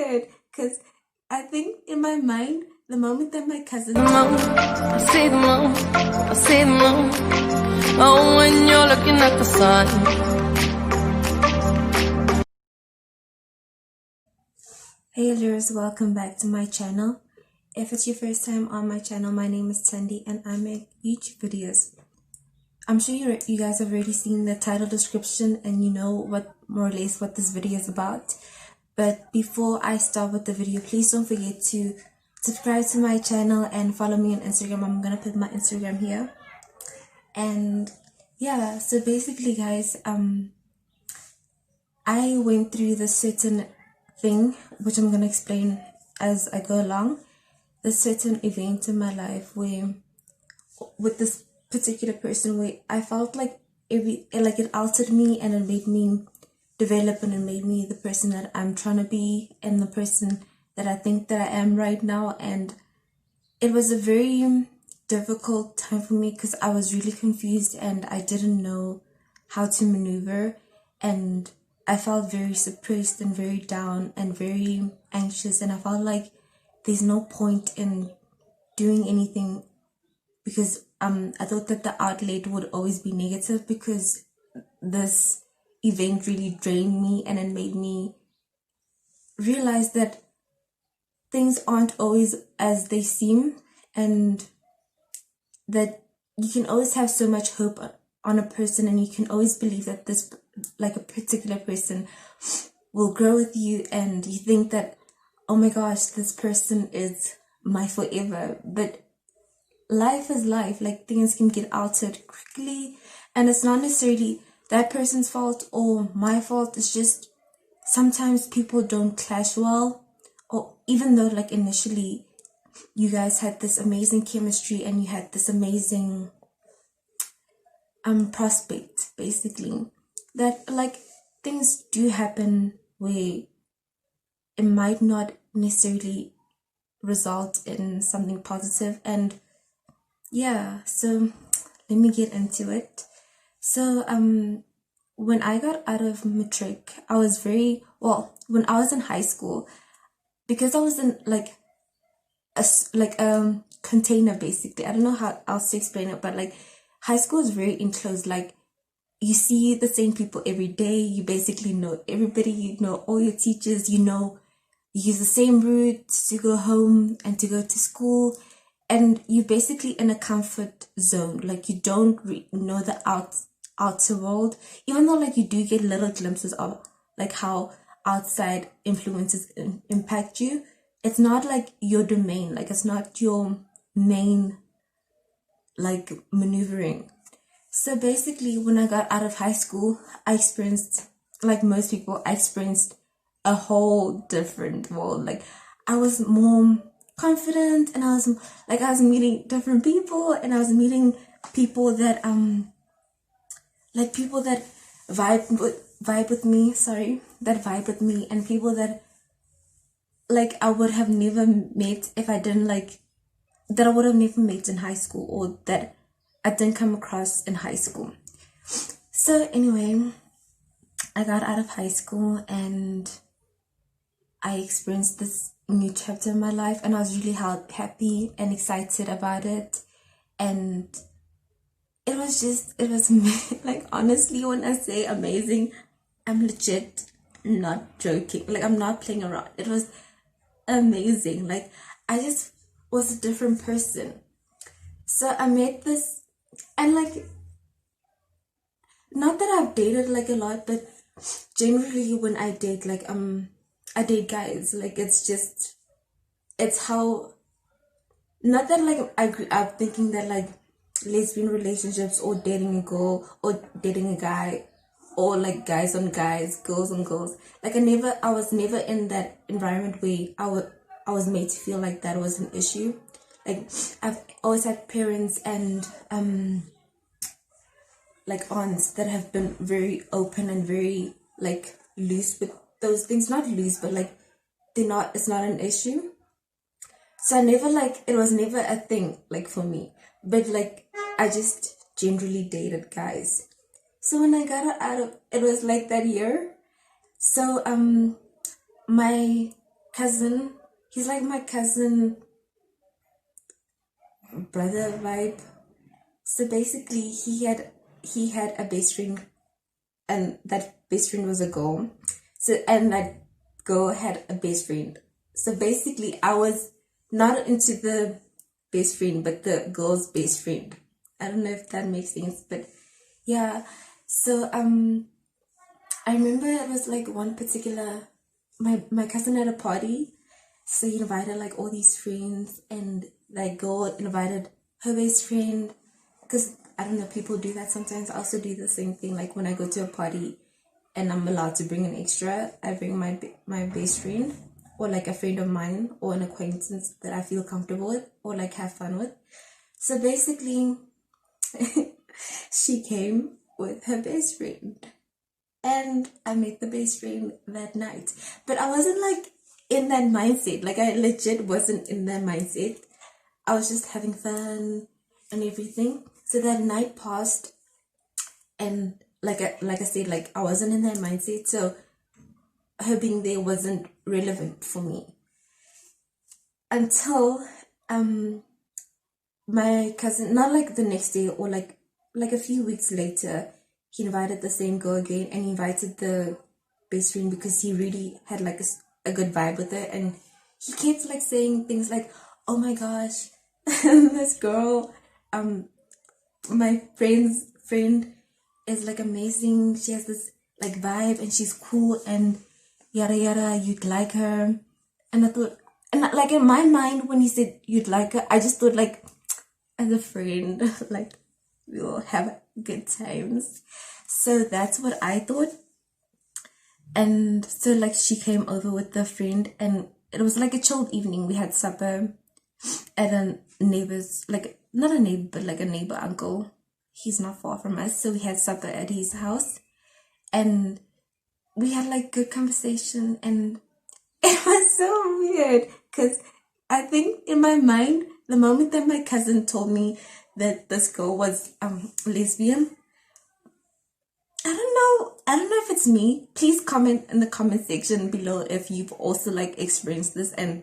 scared because I think in my mind, the moment that my cousin I see the moon, I see the moon. Oh, when you're looking at the sun. Hey allure'rs, welcome back to my channel. If it's your first time on my channel, my name is Thandi and I make YouTube videos. I'm sure you guys have already seen the title description and you know what more or less what this video is about. But before I start with the video, please don't forget to subscribe to my channel and follow me on Instagram. I'm gonna put my Instagram here. And yeah, so basically guys, I went through this certain thing which I'm gonna explain as I go along. This certain event in my life where with this particular person where I felt like it altered me and it made me develop and it made me the person that I'm trying to be and the person that I think that I am right now. And it was a very difficult time for me because I was really confused and I didn't know how to maneuver, and I felt very suppressed and very down and very anxious, and I felt like there's no point in doing anything because I thought that the outlet would always be negative because this event really drained me and it made me realize that things aren't always as they seem and that you can always have so much hope on a person and you can always believe that this, like a particular person, will grow with you and you think that, oh my gosh, this person is my forever. But life is life, like things can get altered quickly and it's not necessarily that person's fault or my fault. It's just sometimes people don't clash well, or even though like initially you guys had this amazing chemistry and you had this amazing prospect, basically, that like things do happen where it might not necessarily result in something positive. And yeah, so let me get into it. So when I got out of matric, I was very when I was in high school, because I was in like a container, basically. I don't know how else to explain it, but like high school is very enclosed. Like you see the same people every day, you basically know everybody, you know all your teachers, you use the same route to go home and to go to school, and you're basically in a comfort zone. Like you don't know the outer world, even though like you do get little glimpses of like how outside influences impact you. It's not like your domain, like it's not your main like maneuvering. So basically when I got out of high school, I experienced, like most people, I experienced a whole different world. Like I was more confident and I was meeting different people and I was meeting people that like people that vibe with me and people that like I would have never met if I didn't that I would have never met in high school, or that I didn't come across in high school. So anyway, I got out of high school and I experienced this new chapter in my life and I was really happy and excited about it. And it was like, honestly, when I say amazing, I'm legit not joking. Like I'm not playing around. It was amazing. Like I just was a different person. So I met this, and like, not that I've dated like a lot, but generally when I date, like I date guys. Like it's how, not that like I grew up thinking that like lesbian relationships or dating a girl or dating a guy or like guys on guys, girls on girls, like I was never in that environment where I was made to feel like that was an issue. Like I've always had parents and like aunts that have been very open and very like loose with those things. Not loose, but like it's not an issue. So I never it was never a thing like for me. But like I just generally dated guys. So when I got out of it was like that year. So my cousin. He's like my cousin brother vibe. So basically, he had a best friend, and that best friend was a girl. So and that girl had a best friend. So basically, I was not into the best friend, but the girl's best friend. I don't know if that makes sense, but yeah. So I remember it was like one particular, my cousin had a party, so he invited like all these friends, and that girl invited her best friend, because I don't know, people do that sometimes. I also do the same thing, like when I go to a party and I'm allowed to bring an extra, I bring my best friend, or like a friend of mine, or an acquaintance that I feel comfortable with, or like have fun with. So basically, she came with her best friend, and I met the best friend that night. But I wasn't like in that mindset. Like, I legit wasn't in that mindset. I was just having fun and everything. So that night passed, and like I said, like, I wasn't in that mindset. So her being there wasn't relevant for me until my cousin, not like the next day, or like a few weeks later, he invited the same girl again, and he invited the best friend because he really had like a good vibe with her. And he kept like saying things like, oh my gosh, this girl, my friend's friend is like amazing, she has this like vibe, and she's cool, and yada yada, you'd like her. And I thought, and like in my mind, when he said you'd like her, I just thought like, as a friend, like, we'll have good times. So that's what I thought. And so like she came over with the friend, and it was like a chilled evening. We had supper at a neighbor's, like, not a neighbor, but like a neighbor uncle. He's not far from us, so we had supper at his house, and we had like good conversation. And it was so weird because I think in my mind, the moment that my cousin told me that this girl was lesbian, I don't know if it's me. Please comment in the comment section below if you've also like experienced this and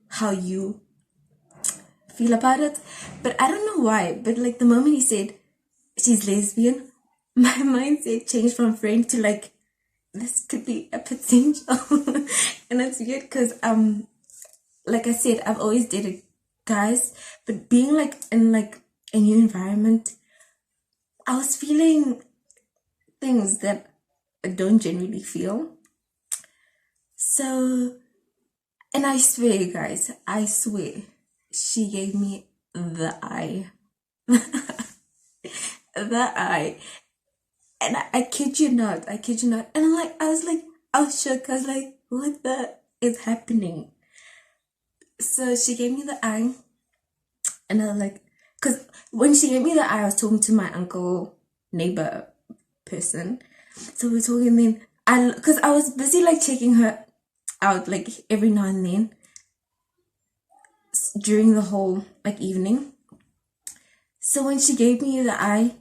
how you feel about it. But I don't know why, but like the moment he said she's lesbian, my mindset changed from friend to like, this could be a potential. And it's weird because like I said, I've always dated guys, but being like in like a new environment, I was feeling things that I don't generally feel. So, and I swear, you guys, I swear, she gave me the eye. The eye. And I kid you not, I kid you not. And I was shook. I was like, what the is happening? So she gave me the eye, and I was like, because when she gave me the eye, I was talking to my uncle, neighbor person. So we're talking, then because I was busy like checking her out like every now and then during the whole like evening. So when she gave me the eye,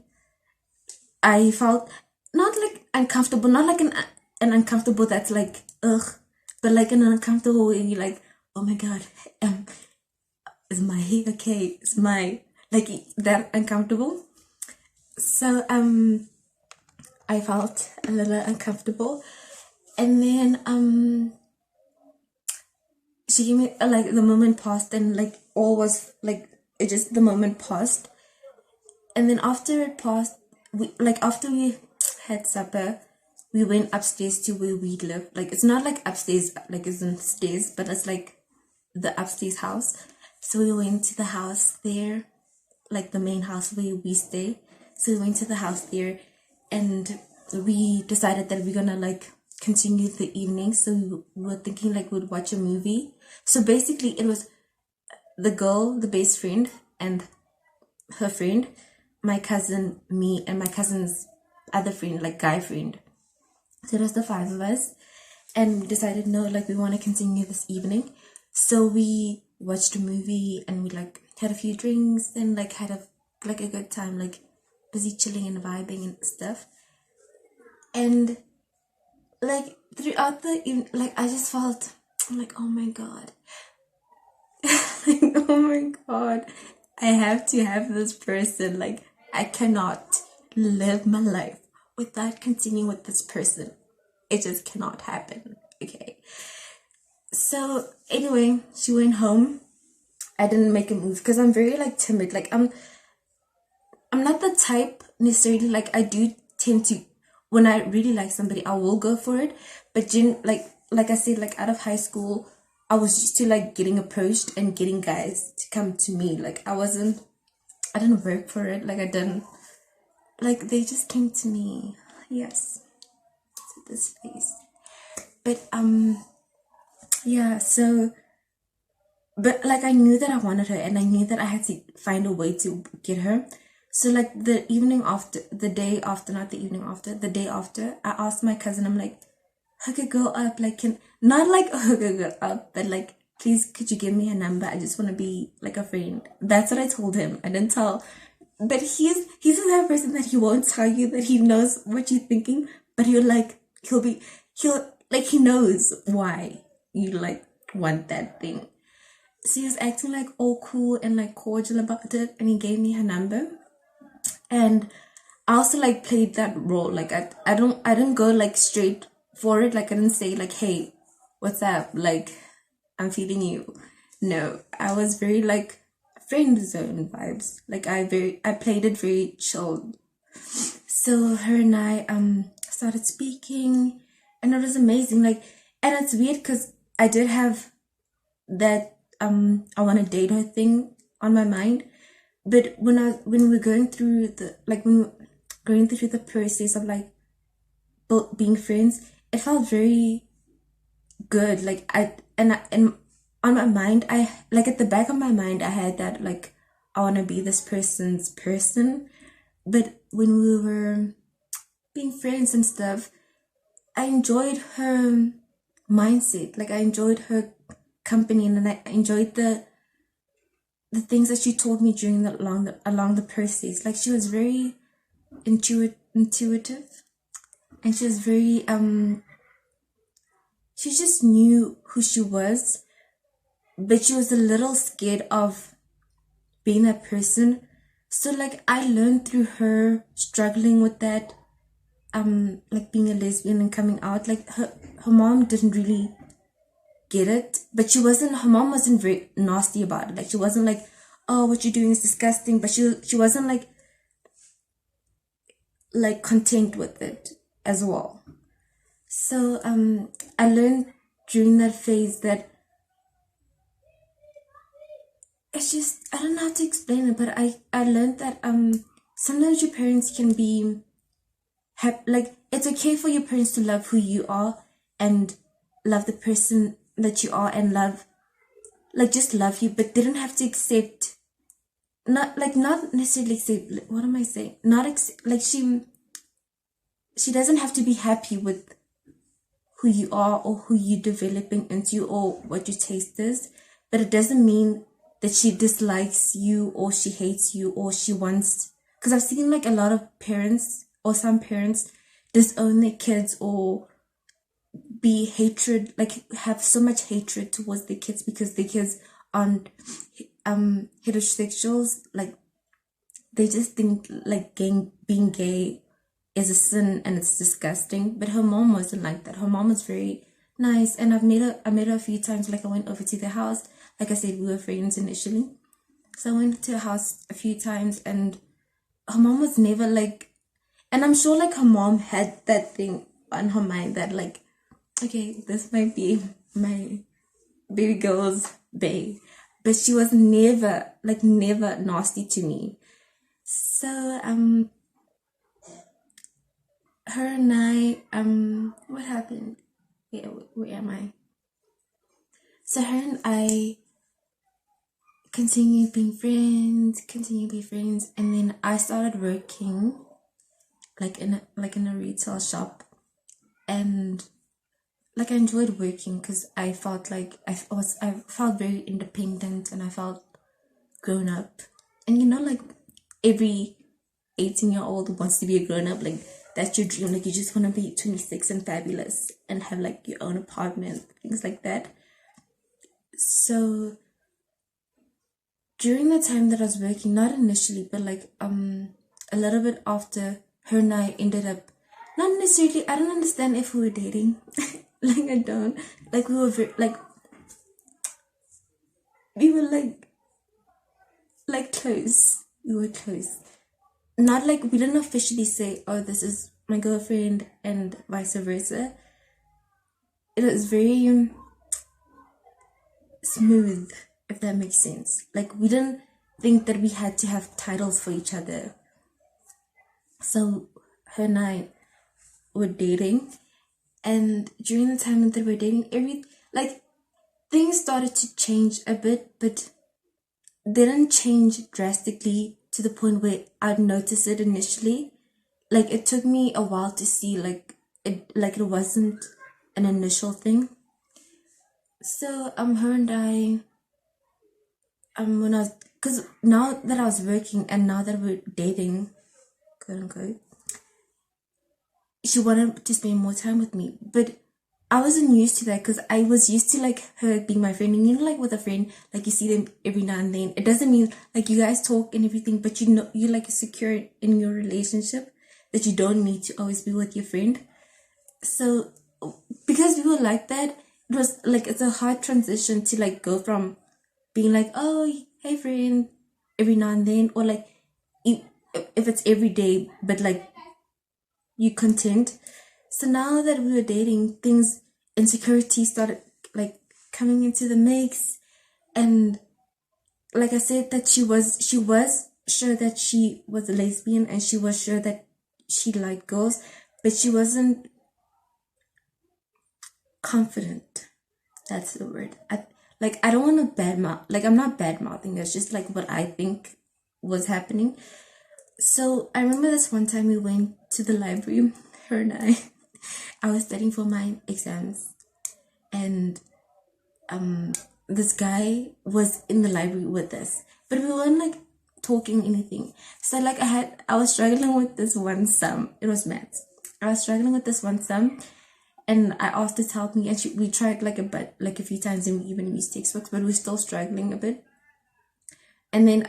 I felt not like uncomfortable, not like an uncomfortable that's like ugh, but like an uncomfortable where you're like, oh my god, is my hair okay? Is my like that uncomfortable? So I felt a little uncomfortable, and then she gave me like the moment passed, and like all was like it just the moment passed, and then after it passed, after we had supper, we went upstairs to where we live. Like, it's not like upstairs, like it's in stairs, but it's like the upstairs house. So we went to the house there, like the main house where we stay. So we went to the house there, and we decided that we're gonna like continue the evening. So we were thinking like we'd watch a movie. So basically it was the girl, the best friend, and her friend, my cousin, me, and my cousin's other friend, like guy friend. So it was the five of us, and we decided, no, like we want to continue this evening. So we watched a movie, and we like had a few drinks, and like had a good time, like busy chilling and vibing and stuff. And like throughout the evening, like I just felt I'm like, oh my god. Like, oh my god. I have to have this person. Like, I cannot live my life without continuing with this person. It just cannot happen. Okay. So anyway, she went home. I didn't make a move because I'm very like timid. Like I'm not the type necessarily, like I do tend to, when I really like somebody, I will go for it. But like I said, like out of high school, I was used to like getting approached and getting guys to come to me. Like I didn't work for it. Like I didn't, like they just came to me. Yes, to this face. But yeah, so, but like I knew that I wanted her and I knew that I had to find a way to get her. So like the evening after, the day after, not the evening after, the day after, I asked my cousin, I'm like, hook a girl up, like not like hook a girl up, but like, please could you give me her number? I just want to be like a friend. That's what I told him. I didn't tell, but he's the type of person that he won't tell you that he knows what you're thinking, but he'll like he knows why you like want that thing. So he was acting like all cool and like cordial about it, and he gave me her number. And I also like played that role. Like I didn't go like straight for it. Like I didn't say like, hey, what's up? Like I'm feeling you. No, I was very like friend zone vibes. Like I played it very chill. So her and I started speaking, and it was amazing. Like, and it's weird because I did have that I want to date her thing on my mind. But when we're going through the process of like being friends, it felt very good. Like and on my mind, I like at the back of my mind, I had that like I want to be this person's person. But when we were being friends and stuff, I enjoyed her mindset. Like I enjoyed her company, and I enjoyed the things that she taught me during along the process. Like she was very intuitive, and she was very she just knew who she was, but she was a little scared of being that person. So like I learned through her struggling with that, like being a lesbian and coming out. Like her mom didn't really get it, but her mom wasn't very nasty about it. Like she wasn't like, oh, what you're doing is disgusting, but she wasn't like content with it as well. So I learned during that phase that it's just, I don't know how to explain it, but I learned that sometimes your parents can be like, it's okay for your parents to love who you are and love the person that you are, and just love you, but they don't have to accept, not necessarily accept, what am I saying, like she doesn't have to be happy with who you are or who you're developing into or what your taste is, but it doesn't mean that she dislikes you or she hates you or she wants, because I've seen like a lot of parents or some parents disown their kids or be hatred, like have so much hatred towards their kids because their kids aren't heterosexuals. Like they just think like being gay is a sin and it's disgusting. But her mom wasn't like that. Her mom was very nice, and I met her a few times. Like I went over to their house. Like I said, we were friends initially, so I went to her house a few times, and her mom was never like, and I'm sure like her mom had that thing on her mind that like, okay, this might be my baby girl's bae, but she was never nasty to me. So her and I what happened? Yeah, where am I? So her and I continue being friends, and then I started working like in a retail shop, and like I enjoyed working because I felt like I felt very independent, and I felt grown up. And like every 18-year-old wants to be a grown up. Like that's your dream. Like you just want to be 26 and fabulous and have like your own apartment, things like that. So during the time that I was working, not initially, but like a little bit after, her and I ended up, not necessarily, I don't understand if we were dating. Like I don't. Like we were we were like close. We were close. Not like we didn't officially say, oh, this is my girlfriend and vice versa. It was very smooth, if that makes sense. Like we didn't think that we had to have titles for each other. So her and I were dating, and during the time that we were dating, things started to change a bit, but they didn't change drastically to the point where I'd notice it initially. Like it took me a while to see it wasn't an initial thing. So her and I when I was, because now that I was working and now that we're dating, quote unquote, she wanted to spend more time with me, but I wasn't used to that because I was used to like her being my friend, and like with a friend, like you see them every now and then. It doesn't mean like you guys talk and everything, but you're like secure in your relationship that you don't need to always be with your friend. So because we were like that, it was like it's a hard transition to like go from being like, oh hey friend, every now and then, or like if it's every day, but like you content. So now that we were dating, insecurity started like coming into the mix, and like I said, that she was sure that she was a lesbian, and she was sure that she liked girls, but she wasn't confident. That's the word. I don't want to badmouth. Like I'm not badmouthing. That's just like what I think was happening. So I remember this one time we went to the library, her and I was studying for my exams, and this guy was in the library with us, but we weren't like talking anything. So like I was struggling with this one sum. It was maths. I was struggling with this one sum, and I asked her to help me, and we tried like a few times, and we even used textbooks, but we're still struggling a bit. And then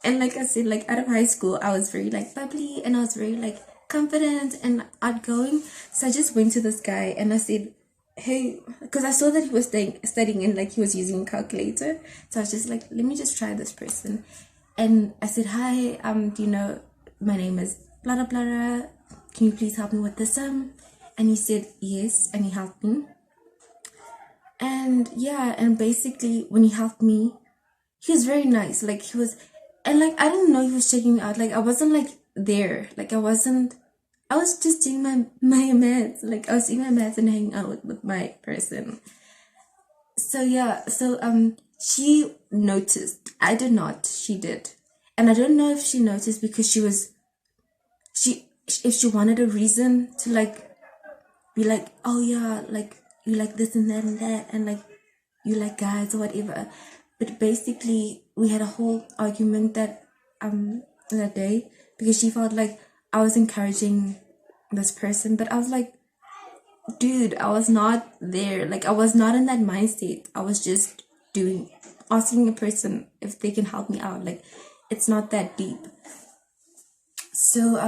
and like I said, like out of high school, I was very like bubbly, and I was very like confident and outgoing. So I just went to this guy and I said, hey, because I saw that he was studying and like he was using a calculator. So I was just like, let me just try this person. And I said, hi, do you know, my name is blah blah blah. Can you please help me with this And he said yes, and he helped me. And yeah, and basically when he helped me, he was very nice. Like he was, and like I didn't know he was checking me out. Like I wasn't like there. Like I was just doing my maths. Like I was doing my maths and hanging out with my person. So yeah, so she noticed. I did not. She did. And I don't know if she noticed because if she wanted a reason to like be like, oh yeah, like you like this and that, and like you like guys or whatever. But basically we had a whole argument that day because she felt like I was encouraging this person, but I was like, dude, I was not there. Like I was not in that mindset. I was just asking a person if they can help me out. Like it's not that deep. So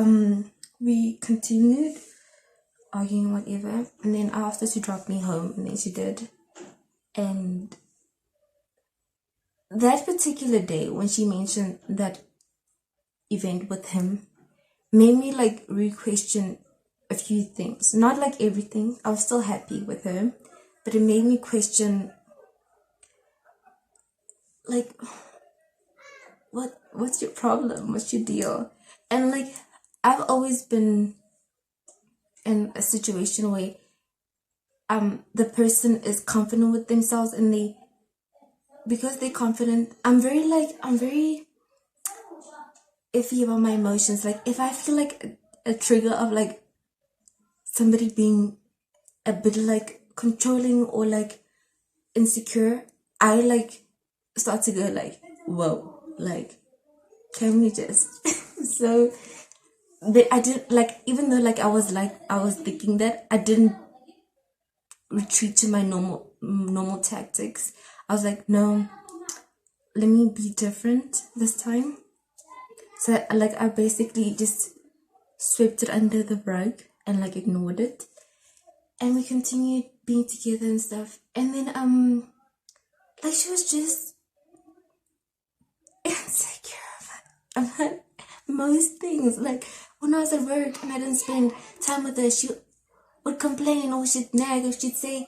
we continued arguing whatever, and then I asked her to drop me home, and then she did. And that particular day when she mentioned that event with him made me like re-question a few things. Not like everything. I was still happy with her, but it made me question like what's your problem? What's your deal? And like I've always been in a situation where the person is confident with themselves, and because they're confident, I'm very iffy about my emotions. Like if I feel like a trigger of like somebody being a bit like controlling or like insecure, I like start to go like, whoa, like can we just so I didn't like, even though like I was thinking that, I didn't retreat to my normal normal tactics. I was like, no, let me be different this time. So like I basically just swept it under the rug and like ignored it, and we continued being together and stuff. And then like she was just insecure about most things. Like when I was at work and I didn't spend time with her, she would complain or she'd nag or she'd say,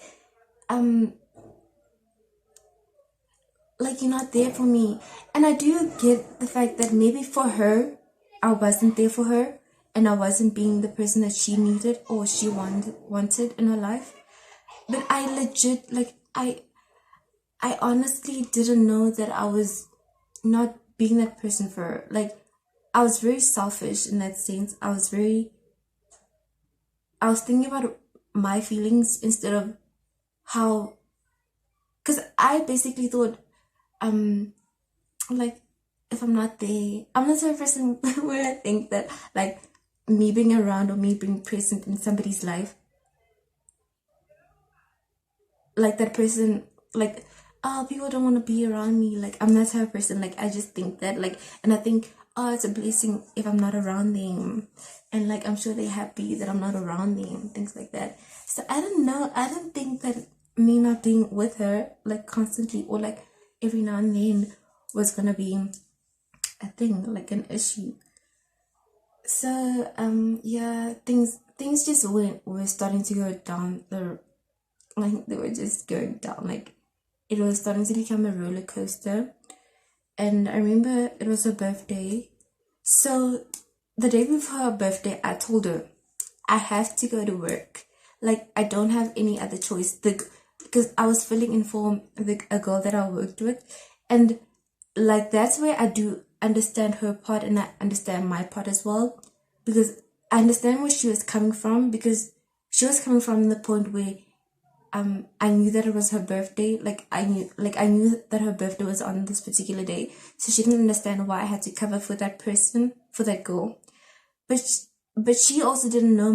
like, you're not there for me. And I do get the fact that maybe for her, I wasn't there for her and I wasn't being the person that she needed or she wanted in her life. But I legit, like, I honestly didn't know that I was not being that person for her. Like, I was very selfish in that sense. I was thinking about my feelings instead of how, because I basically thought, like, if I'm not there, I'm not the type of person where I think that, like, me being around or me being present in somebody's life, like, that person, like, oh, people don't want to be around me. Like, I'm that type of person. Like, I just think that, like, and I think, oh, it's a blessing if I'm not around them. And, like, I'm sure they're happy that I'm not around them, things like that. So, I don't know. I don't think that me not being with her, like, constantly or, like, every now and then was going to be a thing, like, an issue. So, yeah, things just were starting to go down like, they were just going down. Like, it was starting to become a roller coaster. And I remember it was her birthday. So the day before her birthday, I told her I have to go to work. Like, I don't have any other choice. Because I was filling in for a girl that I worked with. And, like, that's where I do understand her part and I understand my part as well. Because I understand where she was coming from. Because she was coming from the point where I knew that it was her birthday. Like, I knew that her birthday was on this particular day. So she didn't understand why I had to cover for that person, for that girl. But she also didn't know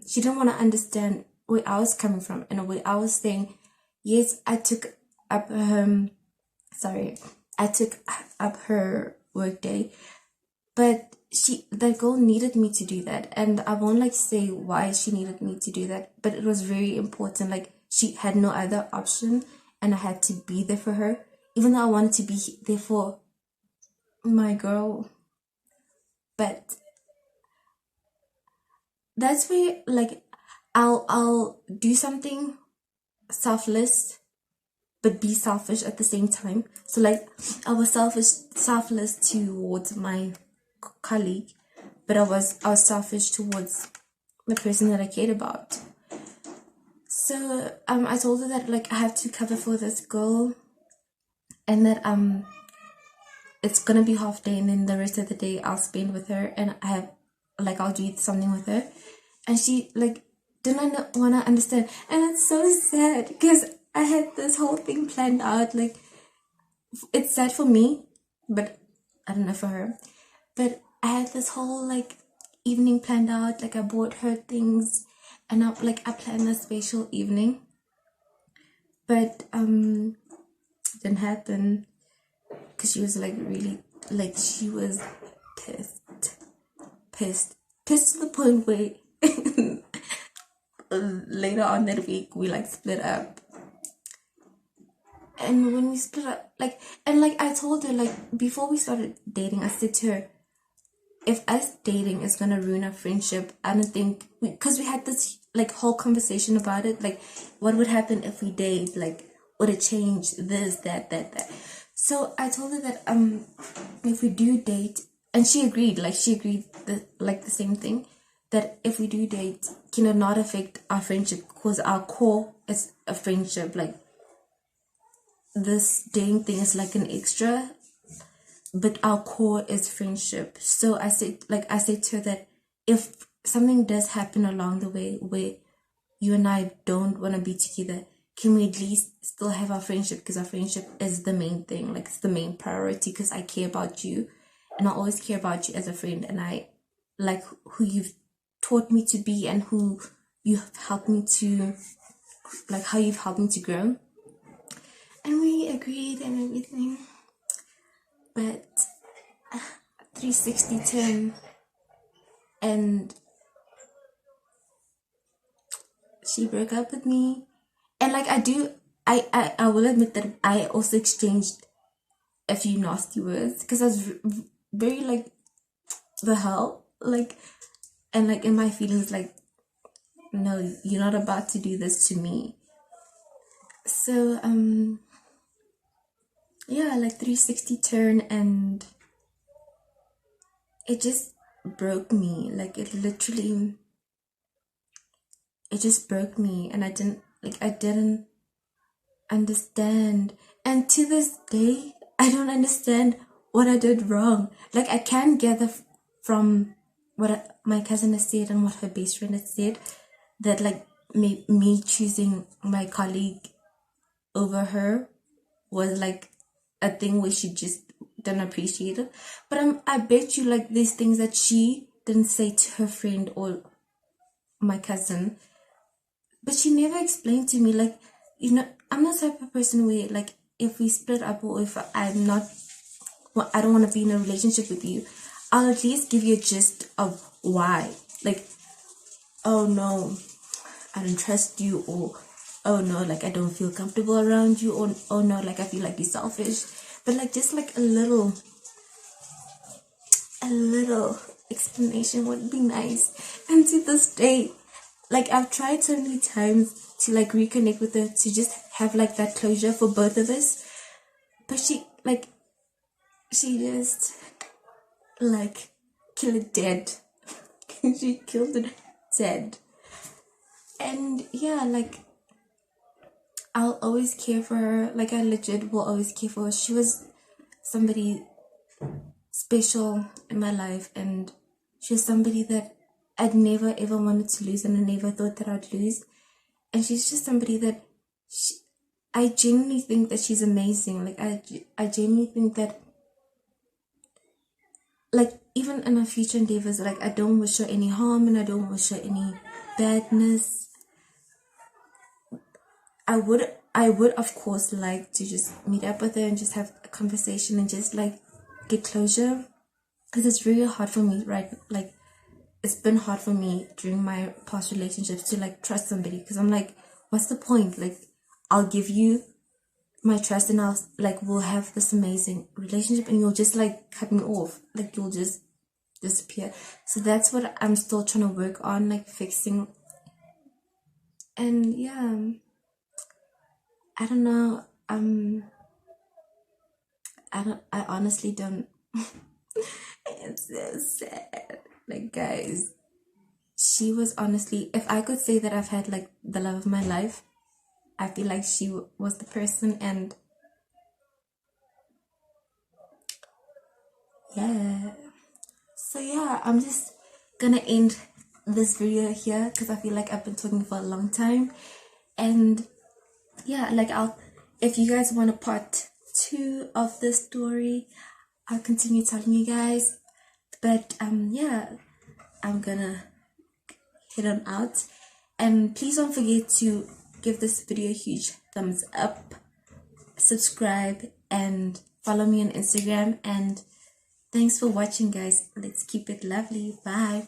she didn't want to understand where I was coming from and where I was saying, yes, I took up her work day, but that girl needed me to do that. And I won't, like, say why she needed me to do that, but it was very important. Like, she had no other option and I had to be there for her, even though I wanted to be there for my girl. But that's where, like, I'll do something selfless but be selfish at the same time. So, like, I was selfless towards my colleague, but I was selfish towards the person that I cared about. So I told her that, like, I have to cover for this girl and that it's gonna be half day and then the rest of the day I'll spend with her and I'll do something with her. And she, like, didn't want to understand. And it's so sad because I had this whole thing planned out. Like, it's sad for me, but I don't know for her. But I had this whole, like, evening planned out. Like, I bought her things and I planned a special evening. But it didn't happen because she was, like, really, like, she was pissed to the point where later on that week we, like, split up. And when we split up, like, I told her, like, before we started dating, I said to her, if us dating is gonna ruin our friendship, I don't think, because we had this, like, whole conversation about it, like, what would happen if we date, like, would it change this, that. So I told her that if we do date, and she agreed the same thing, that if we do date, can it not affect our friendship, because our core is a friendship. Like, this dating thing is like an extra, but our core is friendship. So I said to her that if something does happen along the way where you and I don't want to be together, can we at least still have our friendship, because our friendship is the main thing, like, it's the main priority, because I care about you and I always care about you as a friend, and I like who you've taught me to be and who you have helped me to like how you've helped me to grow. And we agreed and everything. But 360 turn, and she broke up with me. And like I will admit that I also exchanged a few nasty words because I was very like, the hell, like, and like in my feelings, like, no, you're not about to do this to me. So yeah, like 360 turn, and it just broke me. Like it just broke me, and I didn't understand. And to this day, I don't understand what I did wrong. Like I can gather from what my cousin has said and what her best friend has said, that like me choosing my colleague over her was like a thing where she just didn't appreciate it. But I bet you like these things that she didn't say to her friend or my cousin, but she never explained to me, like, you know, I'm the type of person where like if we split up, or if I'm not, well, I don't want to be in a relationship with you, I'll at least give you a gist of why. Like, oh no, I don't trust you, or oh no, like I don't feel comfortable around you, or oh no, like I feel like you're selfish. But like just like a little explanation would be nice. And to this day, like I've tried so many times to like reconnect with her, to just have like that closure for both of us, but she just like kill it dead. She killed it dead. And yeah, like I'll always care for her. Like I legit will always care for her. She was somebody special in my life, and she was somebody that I'd never ever wanted to lose, and I never thought that I'd lose. And she's just somebody that I genuinely think that she's amazing. Like I genuinely think that, like, even in our future endeavors, like I don't wish her any harm, and I don't wish her any badness. I would of course like to just meet up with her and just have a conversation and just like get closure, because it's really hard for me, right? Like it's been hard for me during my past relationships to like trust somebody, because I'm like, what's the point? Like I'll give you my trust, and I'll like, we'll have this amazing relationship, and you'll just like cut me off, like you'll just disappear. So that's what I'm still trying to work on, like fixing. And yeah, I don't know. I honestly don't. It's so sad. Like, guys, she was honestly, if I could say that I've had like the love of my life, I feel like she was the person. And yeah, so yeah, I'm just gonna end this video here, because I feel like I've been talking for a long time. And yeah, like if you guys want a part 2 of this story, I'll continue telling you guys. But yeah, I'm gonna head on out, and please don't forget to give this video a huge thumbs up, subscribe, and follow me on Instagram. And thanks for watching, guys. Let's keep it lovely. Bye.